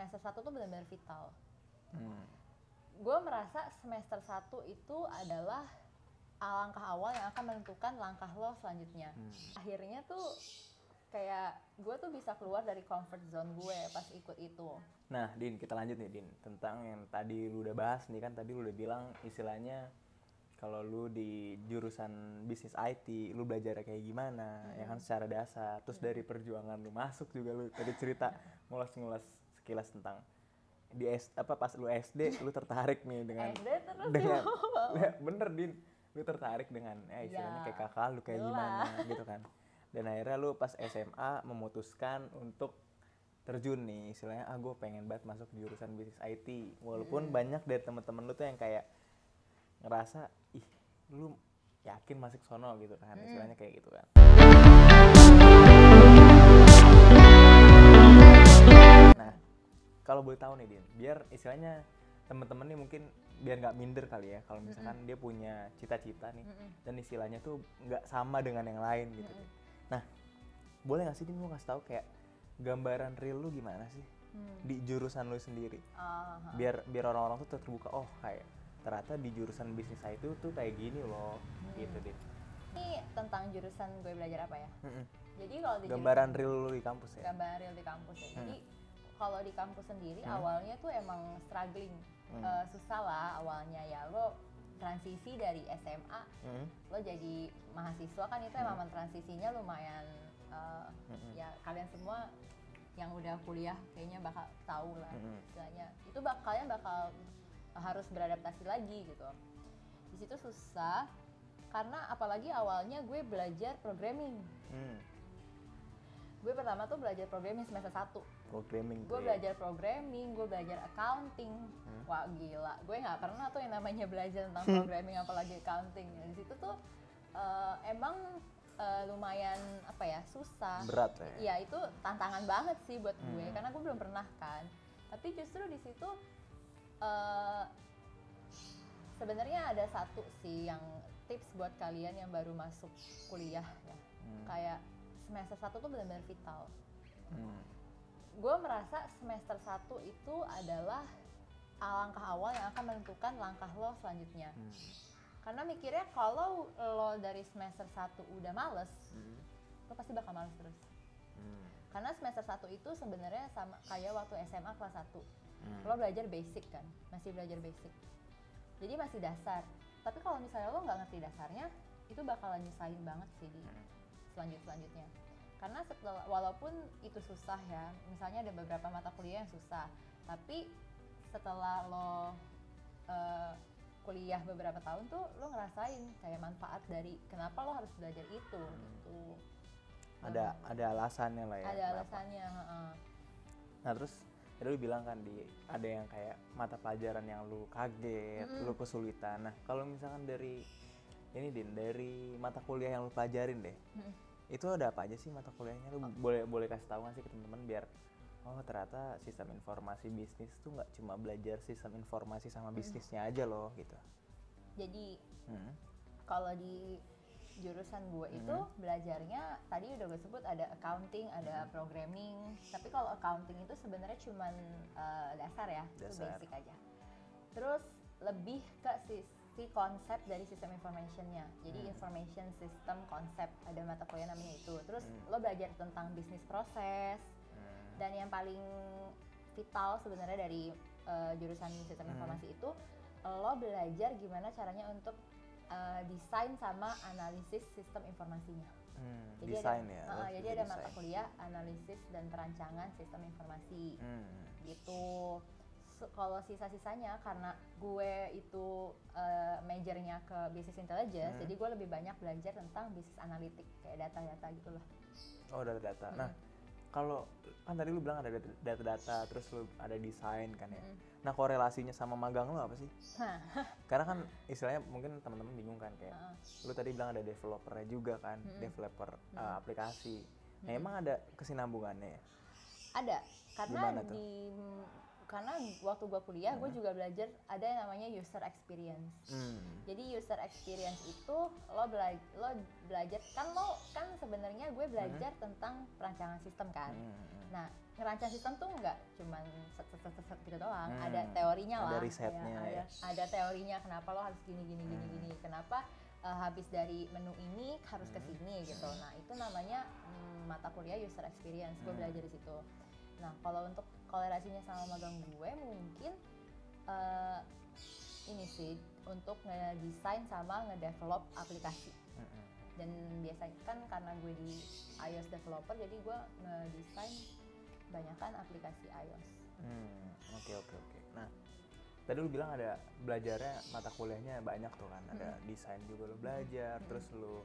semester 1 tuh benar-benar vital. Gue merasa semester 1 itu adalah langkah awal yang akan menentukan langkah lo selanjutnya. Akhirnya tuh kayak gue tuh bisa keluar dari comfort zone gue pas ikut itu. Nah, Din, kita lanjut nih, Din. Tentang yang tadi lu udah bahas nih kan, tadi lu udah bilang istilahnya kalau lu di jurusan bisnis IT, lu belajar kayak gimana, ya kan secara dasar. Terus dari perjuangan lu masuk juga lu tadi cerita ngulas-ngulas sekilas tentang pas lu SD lu tertarik nih dengan SD terus dengan bener, Din. Lu tertarik dengan istilahnya kayak kakak lu kayak gimana gitu kan. Dan akhirnya lu pas SMA memutuskan untuk terjun nih istilahnya gue pengen banget masuk di jurusan bisnis IT walaupun banyak dari teman-teman lu tuh yang kayak ngerasa lu yakin masuk sono gitu kan istilahnya kayak gitu kan. Nah kalau boleh tahu nih Din, biar istilahnya teman-teman nih mungkin biar nggak minder kali ya kalau misalkan dia punya cita-cita nih dan istilahnya tuh nggak sama dengan yang lain gitu. Nah boleh nggak sih Din lu kasih tahu kayak gambaran real lu gimana sih di jurusan lu sendiri biar orang-orang tuh terbuka kayak ternyata di jurusan bisnis itu tuh kayak gini loh gitu deh. Ini tentang jurusan gue belajar apa ya? Jadi kalau di gambaran real lu di kampus ya? Gambaran real di kampus ya. Jadi kalau di kampus sendiri awalnya tuh emang struggling, susah lah awalnya ya. Lo transisi dari SMA, lo jadi mahasiswa kan itu emang transisinya lumayan ya kalian semua yang udah kuliah kayaknya bakal tahu lah istilahnya itu kalian bakal harus beradaptasi lagi gitu. Di situ susah karena apalagi awalnya gue belajar programming. Gue pertama tuh belajar programming semester 1. Gue belajar programming, gue belajar accounting. Wah gila, gue nggak pernah tuh yang namanya belajar tentang programming apalagi accounting. Di situ tuh emang lumayan susah, berat ya. Iya itu tantangan banget sih buat gue karena gue belum pernah kan. Tapi justru di situ sebenarnya ada satu sih yang tips buat kalian yang baru masuk kuliah ya. Kayak semester 1 tuh benar-benar vital. Gue merasa semester 1 itu adalah langkah awal yang akan menentukan langkah lo selanjutnya. Karena mikirnya kalau lo dari semester 1 udah males, lo pasti bakal males terus. Karena semester 1 itu sebenarnya sama kayak waktu SMA kelas 1. Lo belajar basic kan, masih belajar basic. Jadi masih dasar. Tapi kalau misalnya lo nggak ngerti dasarnya, itu bakalan nyusahin banget sih di selanjutnya. Karena walaupun itu susah ya, misalnya ada beberapa mata kuliah yang susah, tapi setelah lo kuliah beberapa tahun tuh lo ngerasain kayak manfaat dari kenapa lo harus belajar itu gitu. Ada alasannya lah ya. Ada alasannya. Nah terus tadi lu bilang kan ada yang kayak mata pelajaran yang lu kaget, lu kesulitan. Nah kalau misalkan dari dari mata kuliah yang lu pelajarin deh, itu ada apa aja sih mata kuliahnya? Lu boleh kasih tahu nggak sih ke teman-teman biar ternyata sistem informasi bisnis tuh nggak cuma belajar sistem informasi sama bisnisnya aja loh gitu. Jadi kalau di jurusan gue itu belajarnya tadi udah gue sebut ada accounting, ada programming. Tapi kalau accounting itu sebenarnya cuman dasar ya, itu basic aja. Terus lebih ke sisi konsep dari sistem informationnya. Jadi information system konsep, ada mata kuliah namanya itu. Terus lo belajar tentang bisnis proses. Dan yang paling vital sebenarnya dari jurusan sistem informasi itu lo belajar gimana caranya untuk desain sama analisis sistem informasinya. Jadi desain jadi ada mata kuliah analisis dan perancangan sistem informasi gitu. Kalau sisa-sisanya karena gue itu majornya ke business intelligence, jadi gue lebih banyak belajar tentang bisnis analitik kayak data-data gitu loh. Oh data-data. Nah kalau kan tadi lu bilang ada data-data terus lu ada desain kan ya. Nah korelasinya sama magang lu apa sih? Karena kan istilahnya mungkin teman-teman bingung kan kayak lu tadi bilang ada developernya juga kan, developer aplikasi. Nah emang ada kesinambungannya ya? Ada, karena waktu gue kuliah gue juga belajar ada yang namanya user experience. Jadi user experience itu lo belajar kan sebenarnya gue belajar tentang perancangan sistem kan. Nah ngerancang sistem tuh nggak cuman gitu doang. Ada teorinya lah. Ada risetnya. Ya, ada teorinya kenapa lo harus gini. Kenapa habis dari menu ini harus ke sini gitu. Nah itu namanya mata kuliah user experience. Gue belajar di situ. Nah kalau untuk kolerasinya sama magang gue mungkin ini sih untuk ngedesain sama ngedevelop aplikasi. Dan biasanya kan karena gue di iOS developer, jadi gue ngedesain banyakan aplikasi iOS. Oke. Nah, tadi lu bilang ada belajarnya mata kuliahnya banyak tuh kan, ada desain juga lu belajar, terus lu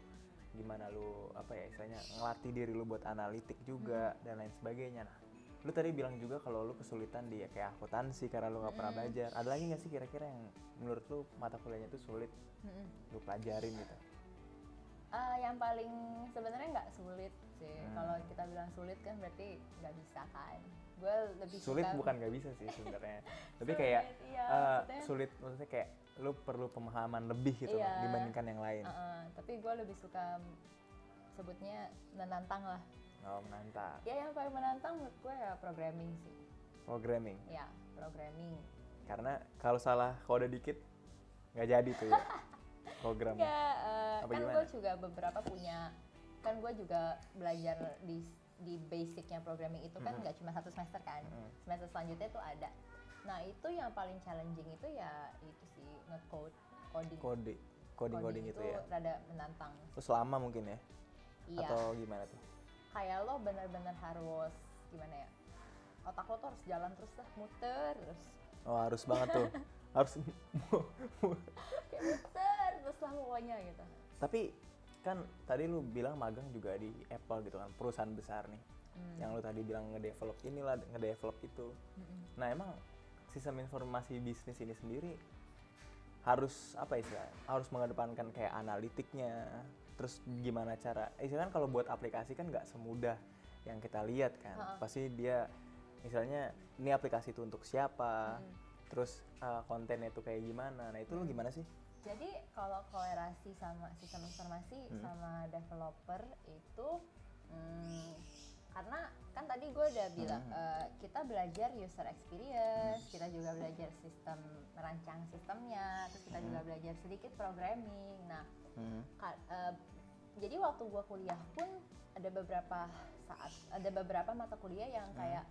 gimana lu istilahnya ngelatih diri lu buat analitik juga dan lain sebagainya. Nah, lu tadi bilang juga kalau lu kesulitan di kayak akuntansi karena lu nggak pernah belajar. Ada lagi nggak sih kira-kira yang menurut lu mata kuliahnya tuh sulit lu pelajarin gitu? Yang paling sebenarnya nggak sulit sih. Kalau kita bilang sulit kan berarti nggak bisa kan. Gue lebih sulit suka bukan nggak bisa sih sebenarnya. Tapi kayak sulit maksudnya kayak lu perlu pemahaman lebih gitu dibandingkan yang lain. Tapi gue lebih suka sebutnya menantang lah. Oh, menantang. Ya yang paling menantang menurut gue ya programming sih. Programming? Ya, programming. Karena kalau salah kode dikit nggak jadi tuh ya. Program kan gue juga beberapa punya, kan gue juga belajar di basicnya programming itu kan nggak cuma 1 semester kan, semester selanjutnya tuh ada. Nah itu yang paling challenging itu ya itu sih coding itu ya rada menantang. Terus lama mungkin ya? Iya. Atau gimana tuh? Kayak lo bener-bener harus gimana ya, otak lo tuh harus jalan terus lah, muter terus. Oh harus banget tuh. Harus kayak muter terus lah pokoknya gitu. Tapi kan tadi lu bilang magang juga di Apple gitu kan, perusahaan besar nih. Yang lu tadi bilang ngedevelop inilah, ngedevelop itu. Nah emang sistem informasi bisnis ini sendiri harus harus mengedepankan kayak analitiknya, terus gimana cara, kan kalau buat aplikasi kan nggak semudah yang kita lihat kan. Pasti dia misalnya ini aplikasi itu untuk siapa, terus kontennya itu kayak gimana. Nah itu lu gimana sih? Jadi kalau kolerasi sama sistem informasi sama developer itu karena kan tadi gue udah bilang kita belajar user experience, kita juga belajar sistem merancang sistemnya, terus kita juga belajar sedikit programming. Nah jadi waktu gue kuliah pun ada beberapa mata kuliah yang kayak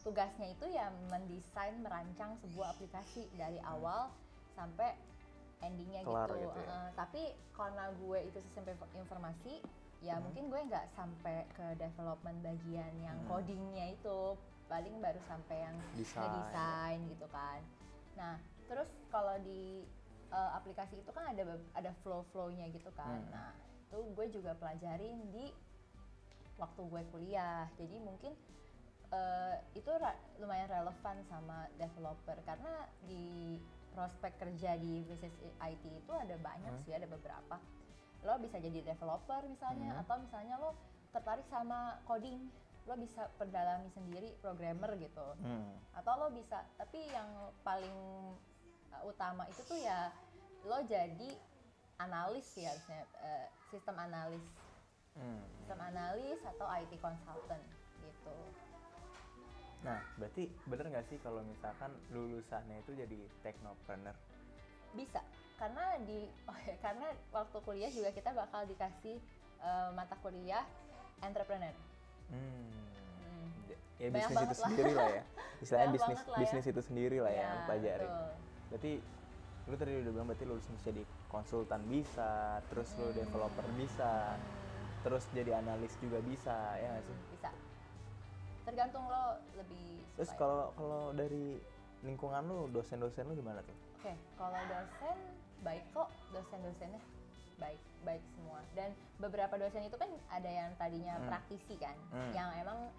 tugasnya itu ya mendesain, merancang sebuah aplikasi dari awal sampai endingnya gitu. Ya. Tapi karena gue itu sistem informasi, ya mungkin gue nggak sampai ke development bagian yang codingnya itu, paling baru sampai yang ngedesain gitu kan. Nah, terus kalau di aplikasi itu kan ada flow-flownya gitu kan. Nah, itu gue juga pelajarin di waktu gue kuliah. Jadi mungkin itu lumayan relevan sama developer karena di prospek kerja di bisnis IT itu ada banyak sih, ada beberapa. Lo bisa jadi developer misalnya, atau misalnya lo tertarik sama coding, lo bisa perdalami sendiri programmer gitu. Atau lo bisa, tapi yang paling utama itu tuh ya lo jadi analis ya harusnya, sistem analis. Sistem analis atau IT consultant gitu. Nah, berarti bener nggak sih kalau misalkan lulusannya itu jadi technopreneur? Bisa, karena karena waktu kuliah juga kita bakal dikasih mata kuliah entrepreneur. Ya bisnis itu sendiri lah ya. Istilahnya bisnis itu sendiri lah ya, pelajarin. Berarti lu tadi udah bilang berarti lulus jadi konsultan bisa, terus lu developer bisa, terus jadi analis juga bisa, ya nggak sih? Bisa. Tergantung lo lebih. Terus kalau dari lingkungan lu, dosen-dosen lu gimana tuh? Oke, kalau dosen baik kok, dosen-dosennya baik semua. Dan beberapa dosen itu kan ada yang tadinya praktisi kan, yang emang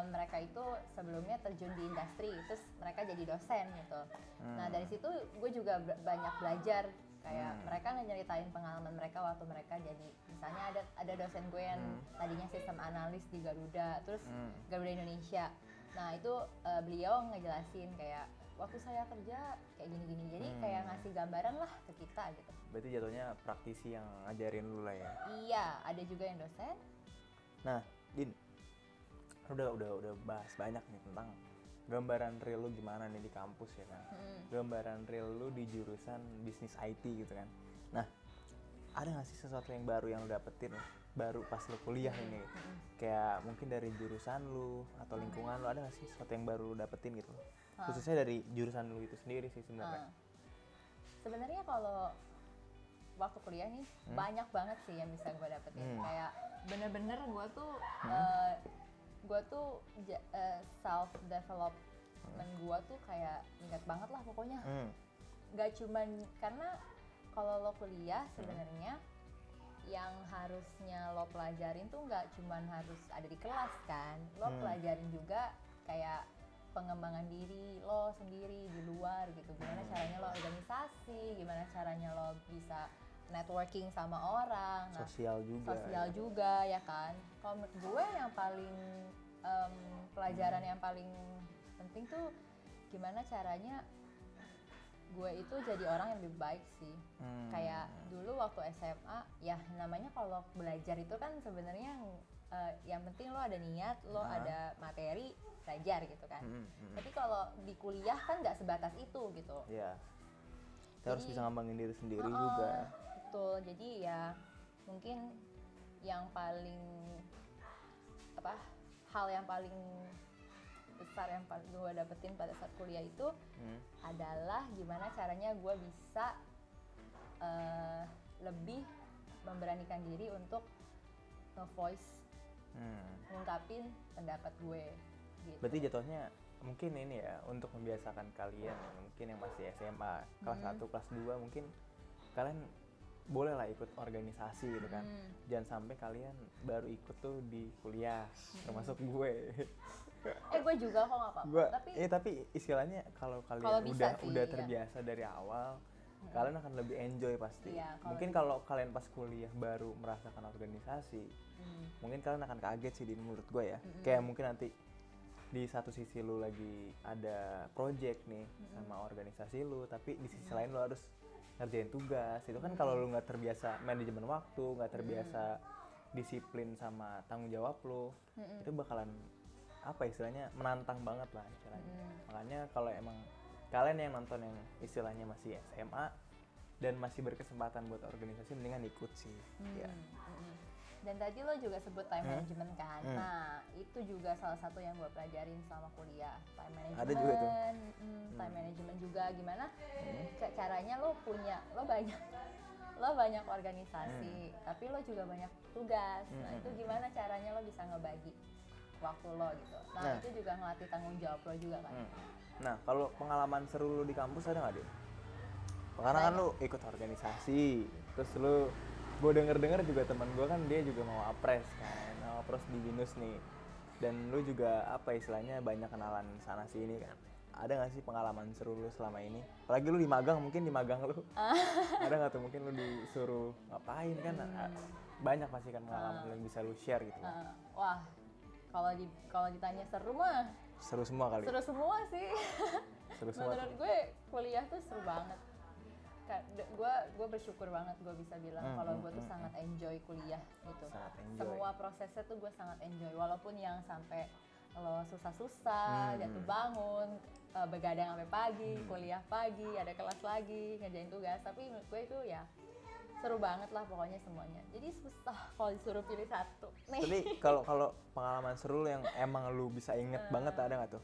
mereka itu sebelumnya terjun di industri, terus mereka jadi dosen gitu. Nah dari situ gue juga banyak belajar. Kayak mereka nyeritain pengalaman mereka waktu mereka jadi, misalnya ada dosen gue yang tadinya sistem analis di Garuda, terus Garuda Indonesia. Nah itu beliau ngejelasin kayak waktu saya kerja kayak gini-gini, jadi kayak ngasih gambaran lah ke kita gitu. Berarti jatuhnya praktisi yang ngajarin lu lah ya? Iya, ada juga yang dosen. Nah, Din, udah bahas banyak nih tentang gambaran real lu gimana nih di kampus ya kan, gambaran real lu di jurusan bisnis IT gitu kan. Nah, ada nggak sih sesuatu yang baru yang lu dapetin baru pas lu kuliah ini, kayak mungkin dari jurusan lu atau lingkungan lu, ada nggak sih sesuatu yang baru lu dapetin gitu, khususnya dari jurusan lu itu sendiri sih sebenarnya. Sebenarnya kalau waktu kuliah nih banyak banget sih yang bisa gue dapetin. Kayak bener-bener gue tuh self development gue tuh kayak ingat banget lah pokoknya. Gak cuman karena kalau lo kuliah sebenarnya yang harusnya lo pelajarin tuh nggak cuman harus ada di kelas kan, lo pelajarin juga kayak pengembangan diri lo sendiri di luar gitu, gimana caranya lo organisasi, gimana caranya lo bisa networking sama orang, sosial juga ya kan. Kalau menurut gue yang paling pelajaran yang paling penting tuh gimana caranya gue itu jadi orang yang lebih baik sih. Kayak dulu waktu SMA ya namanya kalau belajar itu kan sebenarnya yang penting lo ada niat, lo ada materi, belajar gitu kan. Tapi kalau di kuliah kan nggak sebatas itu gitu. Iya. Kita harus bisa ngembangin diri sendiri juga. Betul. Jadi ya mungkin yang paling hal yang paling besar yang paling gue dapetin pada saat kuliah itu adalah gimana caranya gue bisa lebih memberanikan diri untuk nge-voice, ngungkapin pendapat gue gitu. Berarti jatuhnya mungkin ini ya, untuk membiasakan kalian mungkin yang masih SMA kelas 1, kelas 2, mungkin kalian boleh lah ikut organisasi gitu kan. Jangan sampai kalian baru ikut tuh di kuliah, termasuk gue. Gue juga kok nggak apa-apa. Tapi istilahnya kalau kalian udah terbiasa dari awal, kalian akan lebih enjoy pasti. Iya, mungkin kalau kalian pas kuliah baru merasakan organisasi, mungkin kalian akan kaget sih menurut gue ya. Kayak mungkin nanti di satu sisi lu lagi ada project nih sama organisasi lu, tapi di sisi lain lu harus ngerjain tugas. Itu kan kalau lu nggak terbiasa manajemen waktu, nggak terbiasa disiplin sama tanggung jawab lu, itu bakalan istilahnya menantang banget lah istilahnya. Makanya kalau emang kalian yang nonton yang istilahnya masih SMA dan masih berkesempatan buat organisasi, mendingan ikut sih. Ya. Dan tadi lo juga sebut time management kan. Nah, itu juga salah satu yang gue pelajarin selama kuliah. Time management. Ada juga itu. Time management juga gimana caranya lo banyak organisasi, tapi lo juga banyak tugas. Nah, itu gimana caranya lo bisa ngebagi waktu lo gitu. Nah, itu juga ngelatih tanggung jawab lo juga kan. Nah, kalau pengalaman seru lo di kampus ada nggak, Din? Karena kan lo ikut organisasi, terus lo, gue denger juga teman gue kan dia juga mau apres di BINUS nih, dan lo juga istilahnya banyak kenalan sana sini kan. Ada nggak sih pengalaman seru lo selama ini? Apalagi lo di magang, mungkin di magang lo ada nggak tuh mungkin lo disuruh ngapain kan? Banyak pasti kan pengalaman yang bisa lo share gitu. Wah, kalau ditanya seru mah seru semua kali. Seru semua sih. Seru semua. Menurut gue kuliah tuh seru banget. Gue bersyukur banget gue bisa bilang kalau gue tuh sangat enjoy kuliah gitu. Semua prosesnya tuh gue sangat enjoy, walaupun yang sampai lo susah-susah, jatuh bangun, begadang sampai pagi, kuliah pagi, ada kelas lagi, ngerjain tugas, tapi menurut gue itu ya seru banget lah pokoknya semuanya. Jadi susah kalau disuruh pilih satu nih. Tapi kalau pengalaman seru yang emang lu bisa inget banget ada nggak tuh?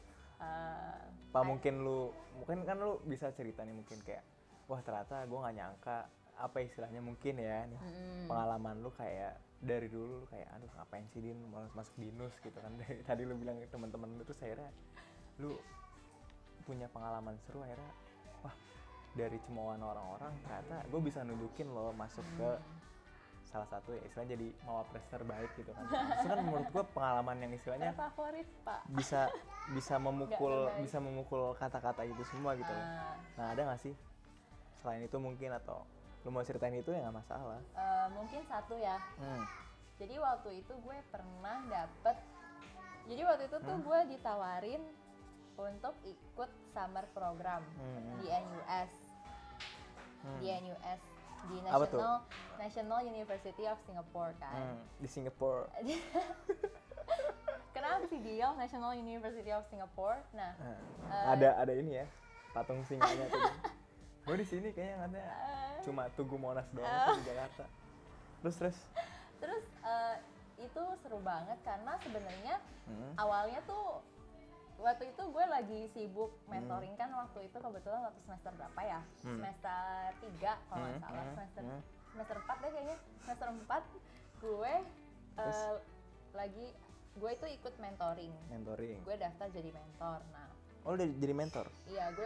Mungkin kan lu bisa cerita nih, mungkin kayak wah ternyata gue nggak nyangka istilahnya mungkin ya nih, pengalaman lu kayak dari dulu lu kayak aduh ngapain sih Din masuk BINUS gitu kan. Dari tadi lu bilang ke teman-teman lu, terus akhirnya lu punya pengalaman seru, akhirnya wah dari cemoohan orang-orang ternyata gue bisa nunjukin lo masuk ke salah satu ya istilahnya jadi mawapres terbaik gitu kan. Itu kan menurut gue pengalaman yang istilahnya favorit Pak, bisa memukul kata-kata itu semua gitu loh. Nah, ada nggak sih selain itu mungkin, atau lu mau ceritain itu ya nggak masalah. Mungkin satu ya. Jadi waktu itu gue pernah tuh gue ditawarin untuk ikut summer program di NUS. Di NUS, di National University of Singapore kan. Di Singapura. Kenapa kan CDL, National University of Singapore. Nah, ada ini ya, patung singanya tuh. Gue di sini kayaknya katanya cuma Tugu Monas doang tuh di Jakarta. Terus itu seru banget karena sebenarnya awalnya tuh waktu itu gue lagi sibuk mentoring kan waktu itu kebetulan waktu semester berapa ya? Semester 3 kalau nggak salah, semester 4 deh kayaknya. Semester 4 gue gue itu ikut mentoring. Gue daftar jadi mentor. Nah, oh udah jadi mentor? Iya, gue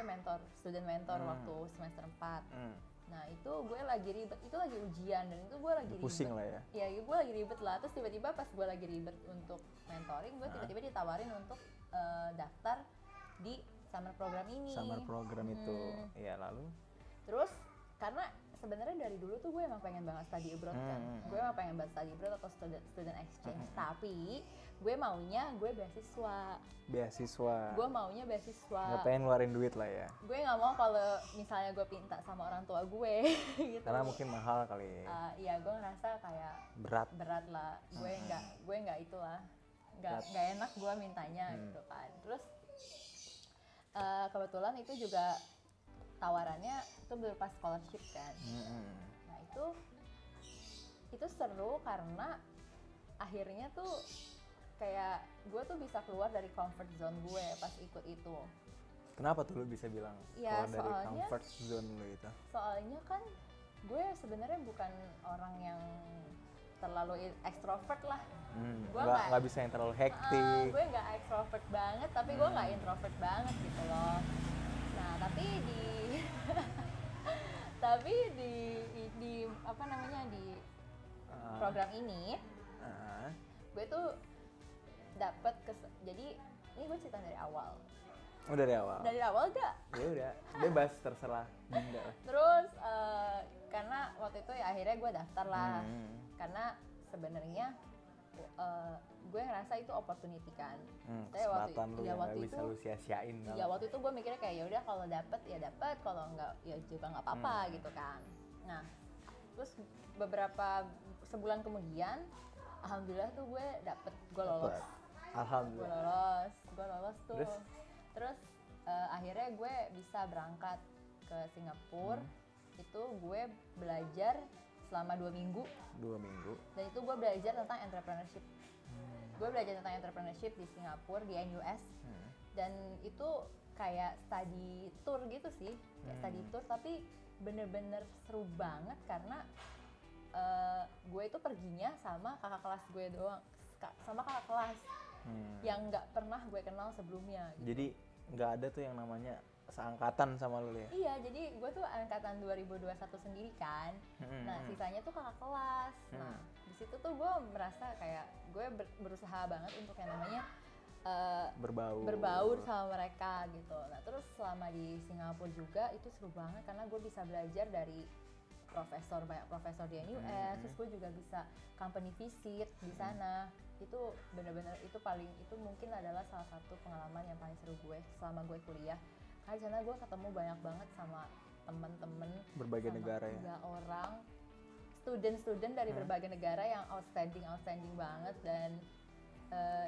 student mentor waktu semester 4. Nah, itu gue lagi ribet, itu lagi ujian dan itu gue lagi pusing lah ya? Iya, gue lagi ribet lah. Terus tiba-tiba pas gue lagi ribet untuk mentoring, gue tiba-tiba ditawarin untuk daftar di summer program ini. Summer program itu, ya lalu? Terus, karena sebenarnya dari dulu tuh gue emang pengen banget study abroad kan. Gue emang pengen banget study abroad atau student exchange. Tapi gue maunya beasiswa. Gue maunya beasiswa. Nggak pengen ngeluarin duit lah ya? Gue nggak mau kalau misalnya gue minta sama orang tua gue gitu. Karena mungkin mahal kali ya? Iya, gue ngerasa kayak berat lah. Gue nggak itulah. Nggak enak gue mintanya gitu kan. Terus kebetulan itu juga tawarannya itu berupa scholarship kan. Nah itu seru karena akhirnya tuh kayak gue tuh bisa keluar dari comfort zone gue pas ikut itu. Kenapa tuh lu bisa bilang ya, keluar dari comfort zone lu itu? Soalnya kan gue sebenarnya bukan orang yang terlalu extrovert lah. Gue nggak bisa yang terlalu hektik. Gue nggak extrovert banget, tapi gue nggak introvert banget gitu loh. Nah tapi di apa namanya di program ini, gue tuh dapet jadi ini gue cerita dari awal. Oh dari awal? Dari awal gak? Ya udah, bebas terserah Dinda lah. Terus karena waktu itu ya akhirnya gue daftar lah. Karena sebenarnya gue ngerasa itu opportunity kan. Kesempatan lu yang gak bisa lu sia-siain. Ya waktu itu gue mikirnya kayak ya udah kalau dapet ya dapet, kalau enggak ya juga nggak apa-apa gitu kan. Nah terus sebulan kemudian, alhamdulillah tuh gue lolos. Alhamdulillah. Gue lolos tuh. Terus akhirnya gue bisa berangkat ke Singapura. Itu gue belajar selama 2 minggu. 2 minggu. Dan itu gue belajar tentang entrepreneurship. Gue belajar tentang entrepreneurship di Singapura, di NUS. Dan itu kayak study tour gitu sih. Kayak study tour, tapi bener-bener seru banget karena gue itu perginya sama kakak kelas gue doang. Sama kakak kelas yang nggak pernah gue kenal sebelumnya gitu. Jadi nggak ada tuh yang namanya seangkatan sama lu ya? Iya, jadi gue tuh angkatan 2021 sendiri kan. Nah, sisanya tuh kakak kelas. Nah, di situ tuh gue merasa kayak gue berusaha banget untuk yang namanya berbaur sama mereka gitu. Nah, terus selama di Singapura juga itu seru banget karena gue bisa belajar dari banyak profesor di NUS. Terus gue juga bisa company visit di sana. Itu benar-benar itu mungkin adalah salah satu pengalaman yang paling seru gue selama gue kuliah. Karena di sana gue ketemu banyak banget sama temen-temen berbagai negara ya. 3 orang student dari berbagai negara yang outstanding banget dan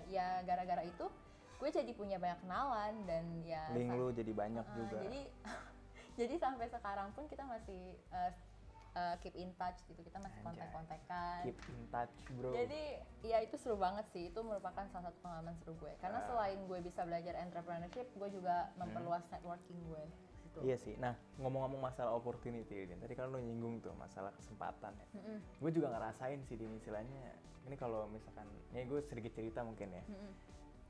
ya gara-gara itu gue jadi punya banyak kenalan dan ya link lu jadi banyak juga. Jadi sampai sekarang pun kita masih keep in touch gitu, kita masih kontak-kontakan. Keep in touch bro. Jadi ya itu seru banget sih, itu merupakan salah satu pengalaman seru gue. Karena selain gue bisa belajar entrepreneurship, gue juga memperluas networking gue. Gitu. Iya sih. Nah ngomong-ngomong masalah opportunity, tadi kan lo nyinggung tuh masalah kesempatan ya. Gue juga ngerasain sih Din, istilahnya. Ini kalau misalkan, ya gue sedikit cerita mungkin ya.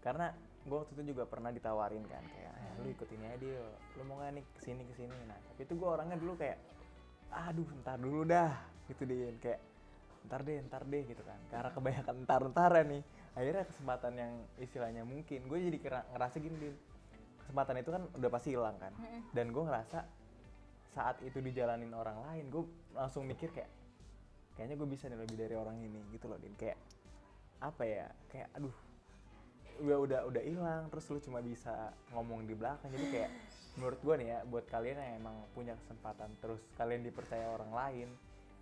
Karena gue waktu itu juga pernah ditawarin kan kayak, lu ikut ini aja yuk, lu mau gak nih kesini. Nah tapi itu gue orangnya dulu kayak, aduh ntar dulu dah gitu Din, kayak ntar deh gitu kan. Karena kebanyakan ntar-ntaran nih, akhirnya kesempatan yang istilahnya mungkin gue jadi ngerasa gini Din, kesempatan itu kan udah pasti hilang kan. Dan gue ngerasa saat itu dijalanin orang lain, gue langsung mikir kayaknya gue bisa nih lebih dari orang ini gitu loh Din. Kayak apa ya, kayak aduh udah hilang, terus lu cuma bisa ngomong di belakang. Jadi kayak menurut gue nih ya, buat kalian yang emang punya kesempatan terus kalian dipercaya orang lain,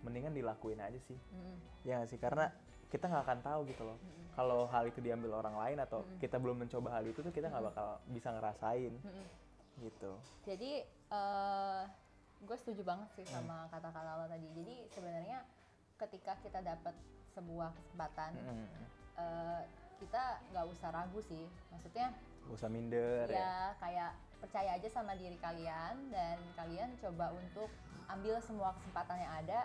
mendingan dilakuin aja sih. Ya gak sih? Karena kita nggak akan tahu gitu loh. Kalau hal itu diambil orang lain atau kita belum mencoba hal itu tuh kita nggak bakal bisa ngerasain gitu. Jadi gue setuju banget sih sama kata-kata lo tadi. Jadi sebenarnya ketika kita dapat sebuah kesempatan, kita nggak usah ragu sih. Maksudnya Gak usah minder ya, kayak percaya aja sama diri kalian dan kalian coba untuk ambil semua kesempatan yang ada.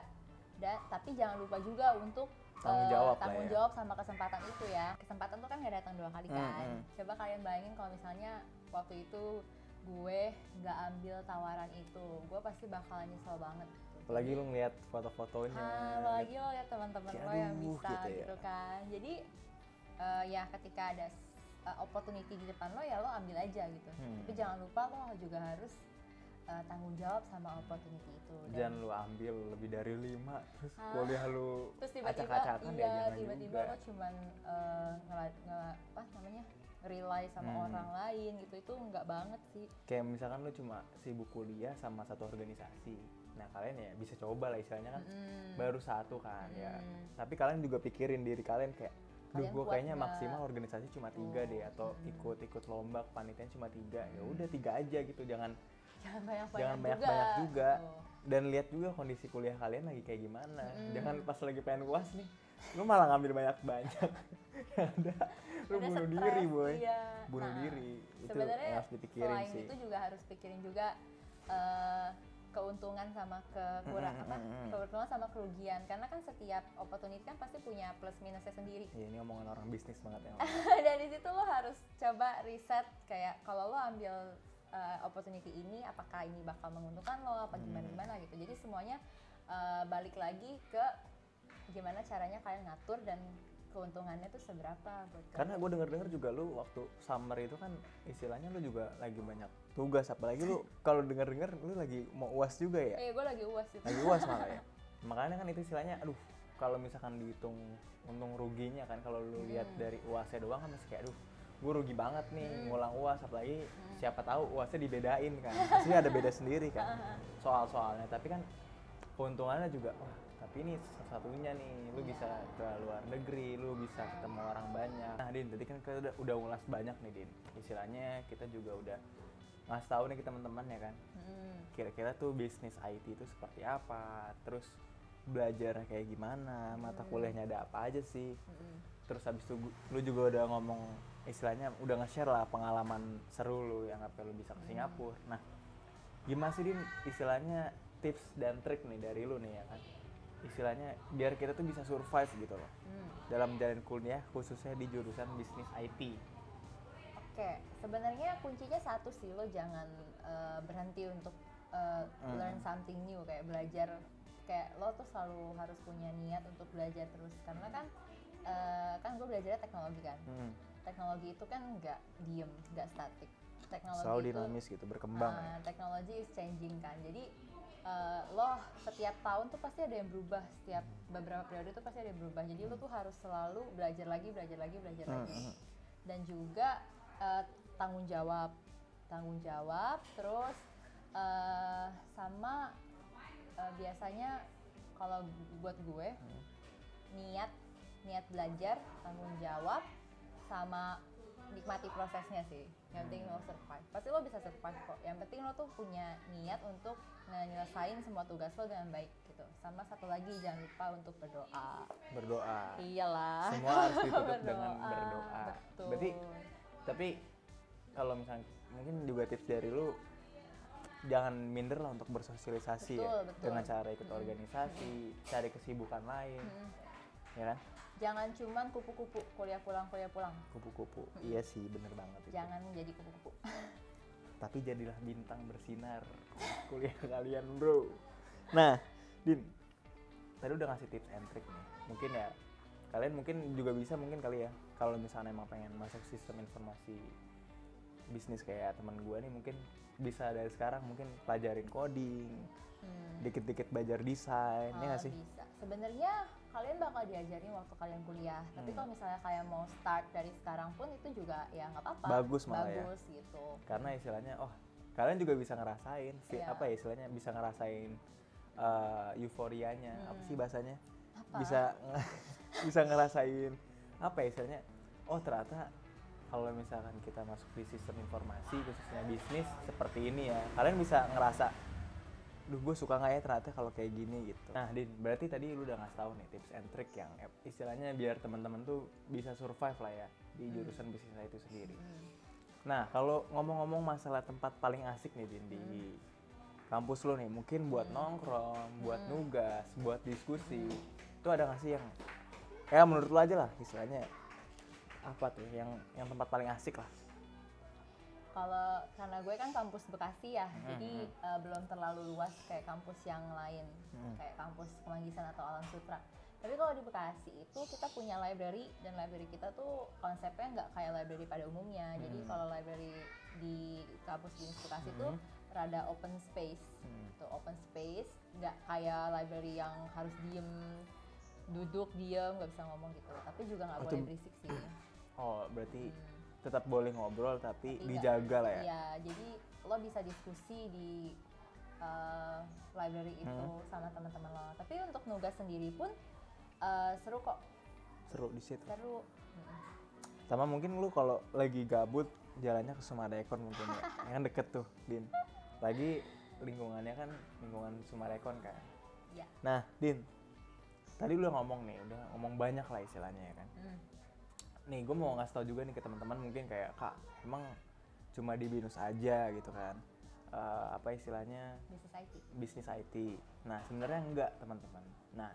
Tapi jangan lupa juga untuk tanggung jawab sama kesempatan itu ya. Kesempatan tuh kan nggak datang 2 kali kan. Coba kalian bayangin kalau misalnya waktu itu gue nggak ambil tawaran itu, gue pasti bakalan nyesel banget. Apalagi lu ngeliat foto-fotonya. Apalagi lo liat teman-teman lo yang bisa gitu ya. kan. Jadi ya ketika ada opportunity di depan lo ya lo ambil aja gitu. Tapi jangan lupa lo juga harus tanggung jawab sama opportunity itu. Jangan lu ambil lebih dari 5 terus kuliah lu acak-acakan ya, jangan tiba-tiba juga. lo cuman rely sama orang lain gitu, itu enggak banget sih. Kayak misalkan lu cuma sibuk kuliah sama satu organisasi, nah kalian ya bisa coba lah istilahnya kan baru satu kan ya, tapi kalian juga pikirin diri kalian kayak gue kayaknya maksimal organisasi cuma 3 deh, atau ikut lomba kepanitiaan cuma 3, ya udah 3 aja gitu, jangan banyak-banyak juga. Dan lihat juga kondisi kuliah kalian lagi kayak gimana. Jangan pas lagi pengen UAS nih lu malah ngambil banyak-banyak. ada lu bunuh stress, diri boy. Iya. Bunuh diri itu harus dipikirin selain sih. itu juga harus pikirin juga keuntungan sama keuntungan sama kerugian, karena kan setiap opportunity kan pasti punya plus minusnya sendiri. Iya, ini omongan orang bisnis banget ya. Dan di situ lo harus coba riset kayak kalau lo ambil opportunity ini apakah ini bakal menguntungkan lo apa gimana gitu. Jadi semuanya balik lagi ke gimana caranya kalian ngatur dan keuntungannya tuh seberapa buat kalian. Karena gue denger juga lu waktu summer itu kan istilahnya lu juga lagi banyak tugas, apalagi lu kalau denger lu lagi mau UAS juga ya. Gue lagi UAS itu. Lagi UAS malah ya. Makanya kan itu istilahnya aduh, kalau misalkan dihitung untung ruginya kan, kalau lu lihat dari UAS-nya doang kan masih kayak aduh gue rugi banget nih ngulang UAS, apalagi siapa tahu UAS-nya dibedain kan, pasti ada beda sendiri kan soal-soalnya. Tapi kan keuntungannya juga wah, tapi ini satu-satunya nih lu bisa ke luar negeri, lu bisa ketemu orang banyak. Nah Din, tadi kan kita udah ulas banyak nih Din, istilahnya kita juga udah ngasih tahu nih ke teman-teman ya kan, kira-kira tuh bisnis IT itu seperti apa, terus belajar kayak gimana, mata kuliahnya ada apa aja sih. Terus habis itu lu juga udah ngomong istilahnya udah nge-share lah pengalaman seru lu yang apa lu bisa ke Singapura. Nah gimana sih Din istilahnya tips dan trik nih dari lu nih ya kan, istilahnya biar kita tuh bisa survive gitu loh dalam menjalani kuliah khususnya di jurusan bisnis IT. Oke, sebenarnya kuncinya satu sih, lo jangan berhenti untuk learn something new, kayak belajar, kayak lo tuh selalu harus punya niat untuk belajar terus, karena kan gue belajarnya teknologi kan. Teknologi itu kan nggak diem, nggak statik. Teknologi selalu itu dinamis gitu, berkembang ya. Teknologi is changing kan, jadi lo setiap tahun tuh pasti ada yang berubah, setiap beberapa periode tuh pasti ada yang berubah, jadi lo tuh harus selalu belajar lagi. Dan juga tanggung jawab, terus sama biasanya kalau buat gue niat belajar, tanggung jawab, sama nikmati prosesnya sih. Yang penting lo survive, pasti lo bisa survive kok. Yang penting lo tuh punya niat untuk nyelesain semua tugas lo dengan baik gitu. Sama satu lagi, jangan lupa untuk berdoa. Iyalah, semua harus ditutup dengan berdoa. Betul. Berarti tapi kalau misalnya mungkin juga tips dari lu, jangan minder lah untuk bersosialisasi. Betul. Dengan cara ikut organisasi, cari kesibukan lain, ya kan? Jangan cuman kupu-kupu, kuliah pulang. Kupu-kupu, iya sih bener banget itu. Jangan jadi kupu-kupu. Tapi jadilah bintang bersinar kuliah kalian bro. Nah Din, tadi udah ngasih tips and trick nih, mungkin ya kalian mungkin juga bisa mungkin kali ya, kalau misalnya emang pengen masuk sistem informasi bisnis kayak teman gue nih, mungkin bisa dari sekarang mungkin pelajarin coding, dikit-dikit belajar desain, ya nggak sih? Bisa. Sebenarnya kalian bakal diajarin waktu kalian kuliah, tapi kalau misalnya kalian mau start dari sekarang pun itu juga ya nggak apa-apa. Bagus gitu. Karena istilahnya, kalian juga bisa ngerasain, apa ya istilahnya, bisa ngerasain euforianya, apa sih bahasanya? Apa? Bisa bisa ngerasain apa ya istilahnya, oh ternyata kalau misalkan kita masuk di sistem informasi khususnya bisnis seperti ini ya, kalian bisa ngerasa, duh gue suka nggak ya ternyata kalau kayak gini gitu. Nah Din, berarti tadi lu udah ngasih tahu nih tips and trick yang istilahnya biar teman-teman tuh bisa survive lah ya di jurusan bisnis itu sendiri. Nah kalau ngomong-ngomong masalah tempat paling asik nih Din di kampus lu nih, mungkin buat nongkrong, buat nugas, buat diskusi, itu ada nggak sih yang ya menurut lu aja lah istilahnya apa tuh yang tempat paling asik lah? Kalau karena gue kan kampus Bekasi ya, jadi belum terlalu luas kayak kampus yang lain, kayak kampus Kemanggisan atau Alam Sutra. Tapi kalau di Bekasi itu kita punya library, dan library kita tuh konsepnya nggak kayak library pada umumnya. Jadi kalau library di kampus di Bekasi tuh rada open space, tuh open space, nggak kayak library yang harus duduk diem nggak bisa ngomong gitu. Tapi juga nggak boleh berisik sih. Oh berarti tetap boleh ngobrol tapi dijaga lah ya? Iya, jadi lo bisa diskusi di library itu sama teman-teman lo. Tapi untuk nugas sendiri pun seru kok. Seru di situ? Seru. Sama mungkin lu kalau lagi gabut jalannya ke Sumarekon mungkin ya, yang deket tuh Din. Lagi lingkungannya kan lingkungan Sumarekon kan? Iya. Nah Din, tadi lu udah ngomong banyak lah istilahnya ya kan? Nih gue mau ngasih tau juga nih ke teman-teman mungkin kayak, Kak emang cuma di BINUS aja gitu kan, apa istilahnya bisnis IT. Nah sebenarnya enggak teman-teman. Nah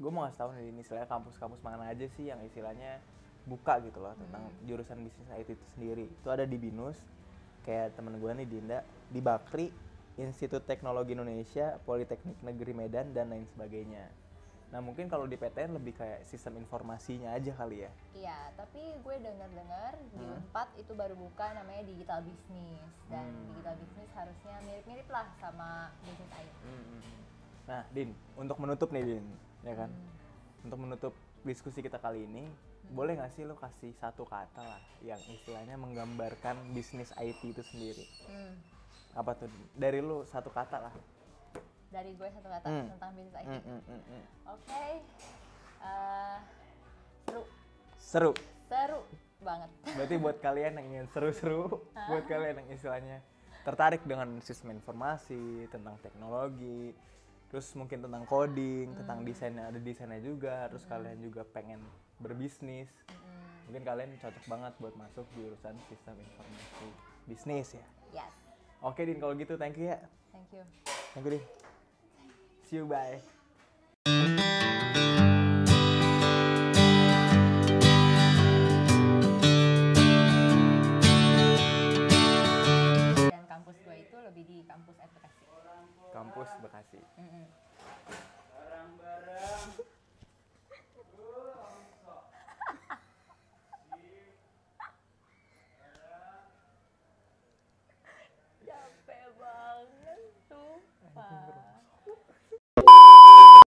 gue mau ngasih tau nih ini istilahnya kampus-kampus mana aja sih yang istilahnya buka gitu loh tentang jurusan bisnis IT itu sendiri. Itu ada di BINUS, kayak temen gue nih Dinda, di Bakri, Institut Teknologi Indonesia, Politeknik Negeri Medan dan lain sebagainya. Nah mungkin kalau di PTN lebih kayak sistem informasinya aja kali ya? Iya, tapi gue dengar di Unpad itu baru buka namanya digital business, dan digital business harusnya mirip-mirip lah sama bisnis IT. Nah Din, untuk menutup nih Din, ya kan? Untuk menutup diskusi kita kali ini, boleh nggak sih lo kasih satu kata lah yang istilahnya menggambarkan bisnis IT itu sendiri? Apa tuh? Dari lo satu kata lah. Dari gue satu kata tentang bisnis IT. Oke. Seru Banget. Berarti buat kalian yang ingin seru-seru, buat kalian yang istilahnya tertarik dengan sistem informasi, tentang teknologi, terus mungkin tentang coding, tentang desainnya, ada desainnya juga, terus kalian juga pengen berbisnis, mungkin kalian cocok banget buat masuk jurusan sistem informasi bisnis ya. Yes. Oke Din, kalau gitu thank you ya. Thank you. Thank you Din. See you, bye. Dan kampus gue itu lebih di kampus Bekasi. Kampus Bekasi.